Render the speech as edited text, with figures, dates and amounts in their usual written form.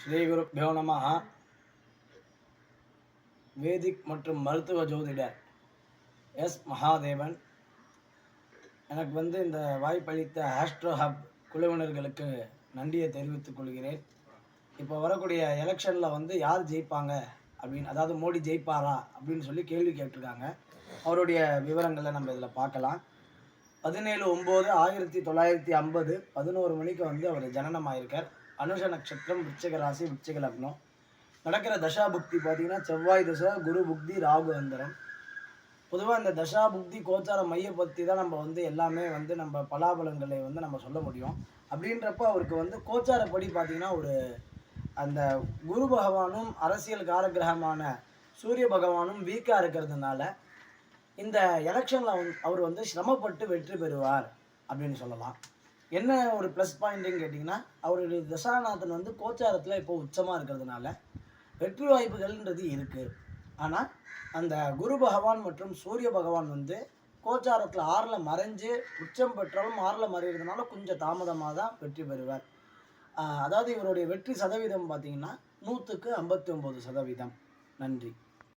ஸ்ரீ குருப்யோ நமஹ. வேதிக் மற்றும் மருத்துவ ஜோதிடர் எஸ் மகாதேவன். எனக்கு இந்த வாய்ப்பளித்த ஆஸ்ட்ரோ ஹப் குழுவினர்களுக்கு நன்றியை தெரிவித்துக் கொள்கிறேன். இப்போ வரக்கூடிய எலெக்ஷனில் யார் ஜெயிப்பாங்க அப்படின்னு, அதாவது மோடி ஜெயிப்பாரா அப்படின்னு சொல்லி கேள்வி கேட்டிருக்காங்க. அவருடைய விவரங்களை நம்ம இதில் பார்க்கலாம். 17/9/1950 11 மணிக்கு அவர் ஜனனமாயிருக்கார். அனுஷ நட்சத்திரம், விருச்சிக ராசி, விருச்சிக லக்னம். நடக்கிற தசா புக்தி பார்த்தீங்கன்னா செவ்வாய் தசை, குரு புக்தி, ராகு அந்தரம். பொதுவாக இந்த தசா புக்தி கோச்சார மைய பற்றி தான் நம்ம எல்லாமே நம்ம பலாபலங்களை நம்ம சொல்ல முடியும். அப்படின்றப்ப அவருக்கு கோச்சாரப்படி பார்த்தீங்கன்னா அந்த குரு பகவானும் அரசியல் காரகிரகமான சூரிய பகவானும் வீக்காக இருக்கிறதுனால இந்த எலெக்ஷனில் அவர் சிரமப்பட்டு வெற்றி பெறுவார் அப்படின்னு சொல்லலாம். என்ன ஒரு ப்ளஸ் பாயிண்ட்டுன்னு கேட்டிங்கன்னா, அவருடைய தசாநாதன் கோச்சாரத்தில் இப்போ உச்சமாக இருக்கிறதுனால வெற்றி வாய்ப்புகள்ன்றது இருக்குது. ஆனால் அந்த குரு பகவான் மற்றும் சூரிய பகவான் கோச்சாரத்தில் 6ல் மறைஞ்சு உச்சம் பெற்றாலும் 6ல் மறைகிறதுனால கொஞ்சம் தாமதமாக தான் வெற்றி பெறுவார். அதாவது இவருடைய வெற்றி சதவீதம் பார்த்திங்கன்னா 100க்கு 59%. நன்றி.